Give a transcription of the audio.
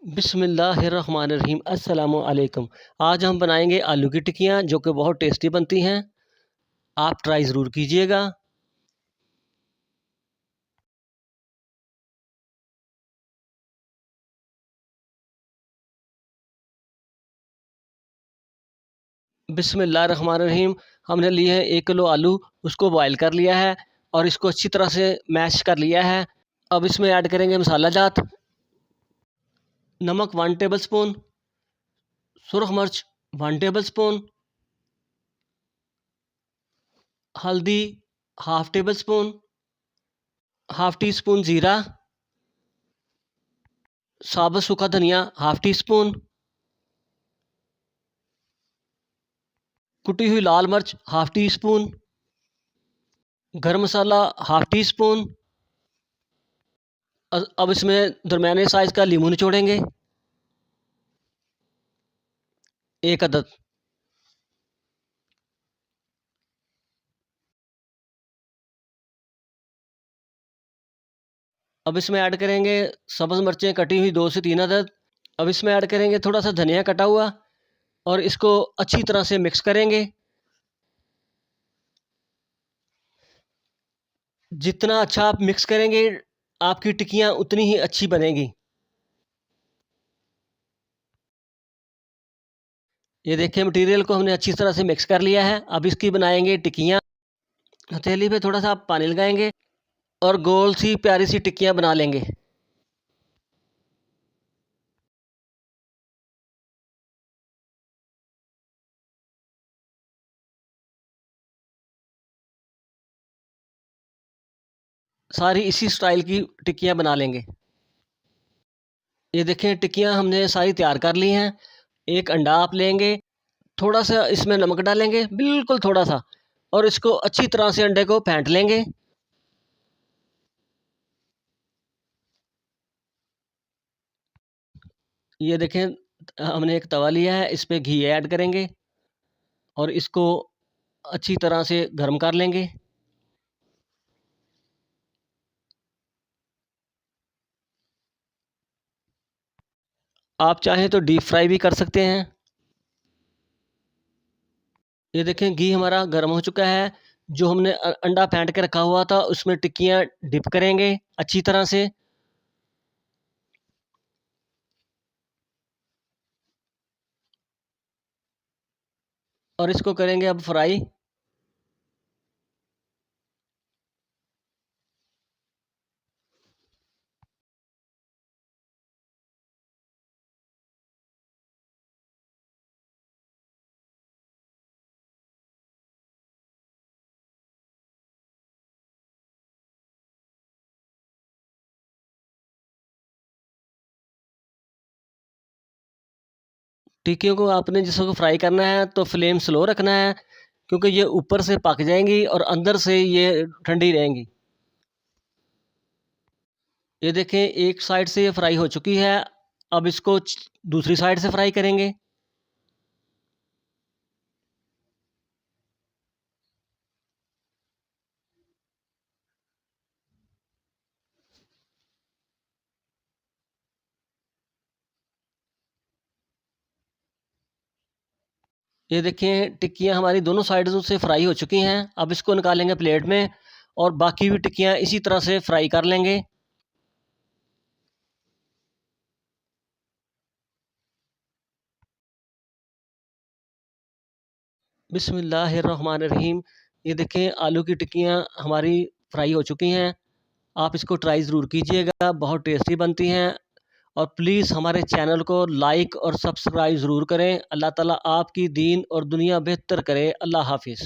बिस्मिल्लाहिर्रहमानिर्रहीम अस्सलामु अलैकुम। आज हम बनाएंगे आलू की टिक्कियाँ जो कि बहुत टेस्टी बनती हैं। आप ट्राई ज़रूर कीजिएगा। बिस्मिल्लाहिर्रहमानिर्रहीम। हमने लिए हैं 1 किलो आलू, उसको बॉयल कर लिया है और इसको अच्छी तरह से मैश कर लिया है। अब इसमें ऐड करेंगे मसाला जात, नमक 1 टेबल स्पून, सुरख मिर्च 1 टेबल स्पून, हल्दी half table spoon, half tea spoon ज़ीरा, साबुत सूखा धनिया हाफ़ टी स्पून, कुटी हुई लाल मिर्च हाफ़ टी स्पून, गरम मसाला हाफ़ टी स्पून। अब इसमें दरमियाने साइज़ का लीमू निचोड़ेंगे 1 अदद। अब इसमें ऐड करेंगे सब्ज़ मिर्चें कटी हुई 2 से 3 अदद। अब इसमें ऐड करेंगे थोड़ा सा धनिया कटा हुआ और इसको अच्छी तरह से मिक्स करेंगे। जितना अच्छा आप मिक्स करेंगे, आपकी टिक्कियाँ उतनी ही अच्छी बनेगी। ये देखिए मटेरियल को हमने अच्छी तरह से मिक्स कर लिया है। अब इसकी बनाएंगे टिक्कियाँ। हथेली पे थोड़ा सा पानी लगाएंगे और गोल सी प्यारी सी टिक्कियाँ बना लेंगे। सारी इसी स्टाइल की टिक्कियाँ बना लेंगे। ये देखें टिक्कियाँ हमने सारी तैयार कर ली हैं। एक अंडा आप लेंगे, थोड़ा सा इसमें नमक डालेंगे, बिल्कुल थोड़ा सा, और इसको अच्छी तरह से अंडे को फेंट लेंगे। ये देखें हमने एक तवा लिया है, इस पे घी ऐड करेंगे और इसको अच्छी तरह से गर्म कर लेंगे। आप चाहें तो डीप फ्राई भी कर सकते हैं। ये देखें घी हमारा गर्म हो चुका है। जो हमने अंडा फेंट के रखा हुआ था उसमें टिक्कियाँ डिप करेंगे अच्छी तरह से। और इसको करेंगे अब फ्राई। टिक्कियों को आपने जिसको फ्राई करना है तो फ्लेम स्लो रखना है, क्योंकि ये ऊपर से पक जाएंगी और अंदर से ये ठंडी रहेंगी। ये देखें एक साइड से ये फ्राई हो चुकी है। अब इसको दूसरी साइड से फ्राई करेंगे। ये देखें टिक्कियाँ हमारी दोनों साइडों से फ्राई हो चुकी हैं। अब इसको निकालेंगे प्लेट में और बाकी भी टिक्कियाँ इसी तरह से फ्राई कर लेंगे। बिस्मिल्लाहिर्रहमानिर्रहीम। ये देखें आलू की टिक्कियाँ हमारी फ्राई हो चुकी हैं। आप इसको ट्राई ज़रूर कीजिएगा, बहुत टेस्टी बनती हैं। और प्लीज़ हमारे चैनल को लाइक और सब्सक्राइब ज़रूर करें। अल्लाह ताला आपकी दीन और दुनिया बेहतर करे। अल्लाह हाफ़िज़।